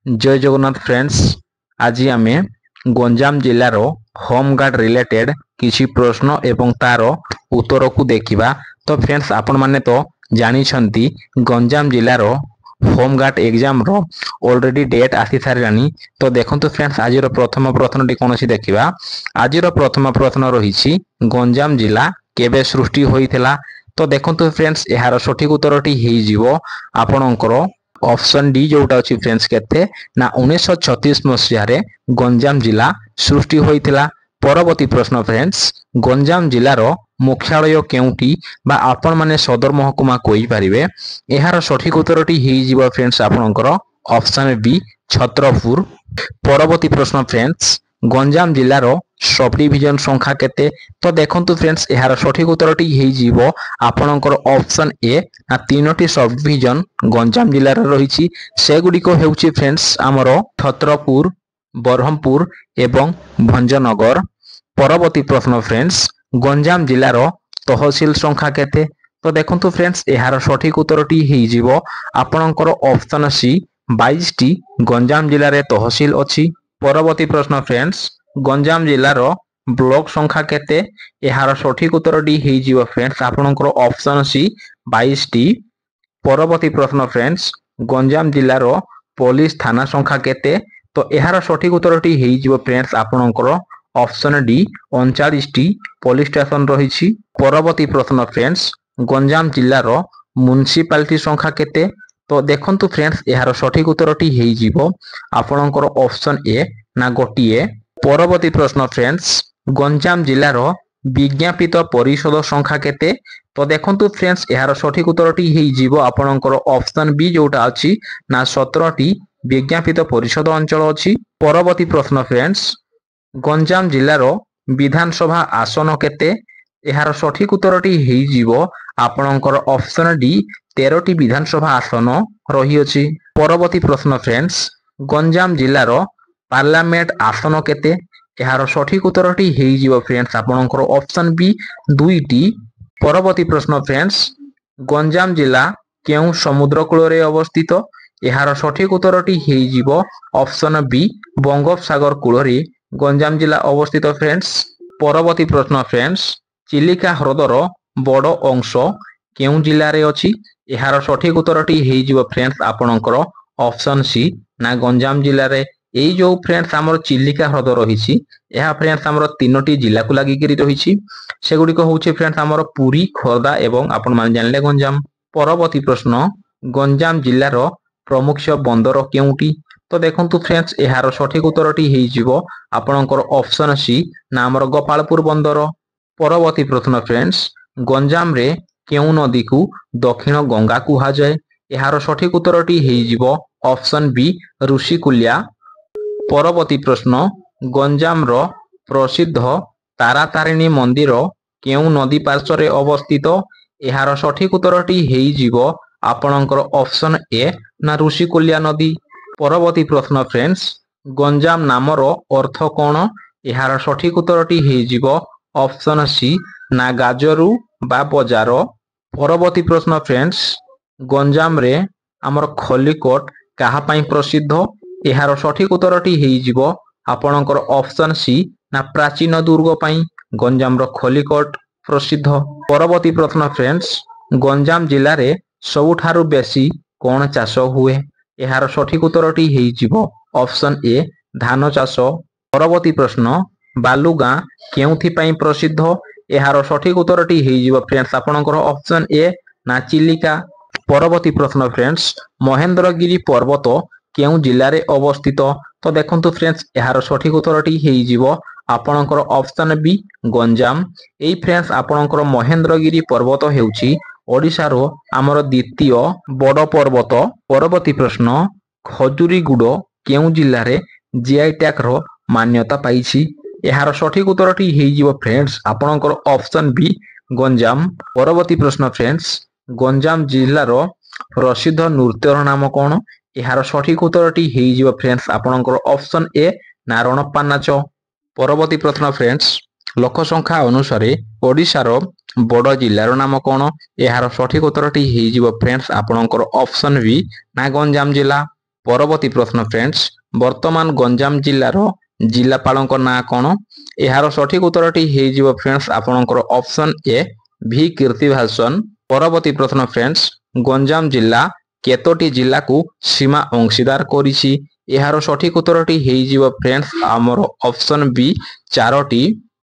जय जगन्नाथ फ्रेंड्स। आज आम गंजाम जिलार होमगार्ड रिलेटेड किसी प्रश्न एवं तार उत्तर को देखा। तो फ्रेंड्स आपण माने तो जानी गंजाम जिलार होमगार्ड एग्जाम रो ऑलरेडी डेट आसी सारानी। तो देखो फ्रेंड्स आज प्रथम प्रश्न टी कौन देखा। आज प्रथम प्रश्न रही गंजाम जिला केबे सृष्टि होइथिला। तो देखो फ्रेंड्स यार सठिक उत्तर टी आपणकर ऑप्शन डी जोटा अच्छी फ्रेंड्स केते ना 1936 मसीह गंजाम जिला सृष्टि होइथिला। परवर्ती प्रश्न फ्रेंड्स गंजाम जिलार मुख्यालय केउटी बा आपण माने सदर महकुमा कोई पारिबे। एहार सठिक उत्तर टी हेइ फ्रेंड्स आपणकर ऑप्शन बी छत्रपुर। परवर्ती प्रश्न फ्रेंड्स गंजाम जिलार सब डिविजन संख्या केते। तो देखंतु फ्रेंड्स यार सठिक उत्तर टी हेइ आपणकर ऑप्शन ए ना तीनोटी सब डिविजन गंजाम जिलार रही से गुड़िक हेउची फ्रेंड्स आमर छत्रपुर, बरहमपुर एवं भंजनगर। परवर्ती प्रश्न फ्रेंड्स गंजाम जिलार तहसील संख्या केते। तो देखंतु फ्रेंड्स यार सठिक उत्तर टी हेइ आपणकर ऑप्शन सी 22 टी गंजाम जिले में तहसील अच्छी। परवर्ती प्रश्न फ्रेंड्स गंजाम जिलार ब्लॉक संख्या केते। यार सठिक उत्तर टी हेइ फ्रेंड्स आपणकर ऑप्शन सी 22 टी। परवर्ती प्रश्न फ्रेंड्स गंजाम जिलार पुलिस थाना संख्या केते। तो यार सठिक उत्तर टी हेइ फ्रेंड्स आपणकर option D 39 T police station रही। परवर्ती प्रश्न फ्रेंड्स गंजाम जिलार म्युनिसिपालिटी संख्या केते। तो देखंतु फ्रेंड्स यार सठिक उत्तर टी हेइ आपणकर ऑप्शन ए ना गोटिए। परवर्ती प्रश्न फ्रेंड्स गंजाम जिलार विज्ञापित परिषद संख्या केते। तो देखंतु फ्रेंड्स यार सठिक उत्तर टी हेइ आपणकर ऑप्शन बी जोटा अछि ना 17 टी विज्ञापित परिषद अंचल अछि। परवर्ती प्रश्न फ्रेंड्स गंजाम जिलार विधानसभा आसन केते। यार सठिक उत्तर टी हेइ आपणकर ऑप्शन डी 13 टी विधानसभा आसन रही अछि। परवर्ती प्रश्न फ्रेंड्स गंजाम जिलार पार्लियामेंट आसन केते। यार सठिक उत्तर टी हेइ फ्रेंड्स आपणकर ऑप्शन बी 2 टी। परवर्ती प्रश्न फ्रेंड्स गंजाम जिला केउ समुद्र कूल रे अवस्थित। यार सठिक उत्तर टी हेइ ऑप्शन बी बंगोपसागर कूल रे गंजाम जिला अवस्थित फ्रेंड्स। परवर्ती प्रश्न फ्रेंड्स चिलिका ह्रदर बड़ अंश केउ जिले रे अछि। यार सठिक उत्तर टी हेइ फ्रेंड्स आपणकर ऑप्शन सी ना गंजाम जिले रे। एई जो फ्रेंड्स हमर चिलिका ह्रद रही यह फ्रेंड्स हमर तीनोटी जिला को लागिक रही से गुड़िक होउछि फ्रेंड्स हमर पुरी, खोर्धा एवं आपण मान जानले गंजाम। परवर्ती प्रश्न गंजाम जिलार प्रमुख बंदर केउटी। तो देखंतु फ्रेंड्स यार सठिक उत्तर टी हेइ आपणकर ऑप्शन सी ना हमर गोपालपुर बंदर। परवर्ती प्रश्न फ्रेंड्स गंजाम रे केउ नदी को दक्षिण गंगा कुहा जाए। यार सठिक उत्तर टी हेइ ऑप्शन बी ऋषिकुल्या। परवर्ती प्रश्न गंजाम रो प्रसिद्ध तारातारिणी मंदिर केउ नदी पार्श्व रे अवस्थित। यार सठिक उत्तर टी हेइ आपणकर ऑप्शन ए ना ऋषिकुल्या नदी। परवर्ती प्रश्न फ्रेंड्स गंजाम नामर अर्थ कौन। यार सठिक उत्तर टी हेइ ऑप्शन सी ना गाजरू बा बजार। परवर्ती प्रश्न फ्रेंड्स गंजाम रे हमर खलिकोट कहा पई प्रसिद्ध। यार सठिक उत्तर टी हेइ आपणकर ऑप्शन सी ना प्राचीन दुर्ग पई गंजाम रो खलिकोट प्रसिद्ध। परवर्ती प्रश्न फ्रेंड्स गंजाम जिले रे सबुठारु बेसी कोन चाष हुए। यार सठिक उत्तर टी हेइ ऑप्शन ए धान चाष। परवर्ती प्रश्न बालुगां केउथि पई प्रसिद्ध। यार सठिक उत्तर टी हेइ फ्रेंड्स आपणकर ऑप्शन ए ना चिलिका। परवर्ती प्रश्न फ्रेंड्स महेंद्रगिरी पर्वत केउ जिले रे अवस्थित। तो देखंतु फ्रेंड्स यार सठिक उत्तर टी हेइ आपणकर ऑप्शन बी गंजाम। एई फ्रेंड्स आपणकर महेंद्रगिरी पर्वत हेउची ओडिशा रो हमर द्वितीय बड़ पर्वत। परवर्ती प्रश्न खजुरीगुड़ केउ जिले रे जीआई टैग रो मान्यता पाइछि। यार सठिक उत्तर टी हेइ फ्रेंड्स आपणकर ऑप्शन बी गंजाम। परवर्ती प्रश्न फ्रेंड्स गंजाम जिलार प्रसिद्ध नृत्यर नाम कौन। यार सठिक उत्तर टी हेइ फ्रेंड्स आपणकर ऑप्शन ए ना रणप्पा नाच। परवर्ती प्रश्न फ्रेंड्स लोक संख्या अनुसार ओडिशार बड़ जिलार नाम कौन। यार सठिक उत्तर टी हेइ फ्रेंड्स आपणकर ऑप्शन बी ना गंजाम जिला। ପରବର୍ତ୍ତୀ ପ୍ରଶ୍ନ ଫ୍ରେଣ୍ଡସ୍, ବର୍ତ୍ତମାନ ଗଞ୍ଜାମ ଜିଲ୍ଲାର ଜିଲ୍ଲାପାଳଙ୍କ ନାଁ କ'ଣ? ଏହାର ସଠିକ ଉତ୍ତରଟି ହେଇଯିବ ଫ୍ରେଣ୍ଡସ୍ ଆପଣଙ୍କର ଅପସନ୍ ଏ ଭି କୀର୍ତ୍ତିଭାସନ। ପରବର୍ତ୍ତୀ ପ୍ରଶ୍ନ ଫ୍ରେଣ୍ଡସ୍, ଗଞ୍ଜାମ ଜିଲ୍ଲା କେତୋଟି ଜିଲ୍ଲାକୁ ସୀମା ଅଂଶୀଦାର କରିଛି? ଏହାର ସଠିକ ଉତ୍ତରଟି ହେଇଯିବ ଫ୍ରେଣ୍ଡସ୍ ଆମର ଅପସନ୍ ବି 4ଟି।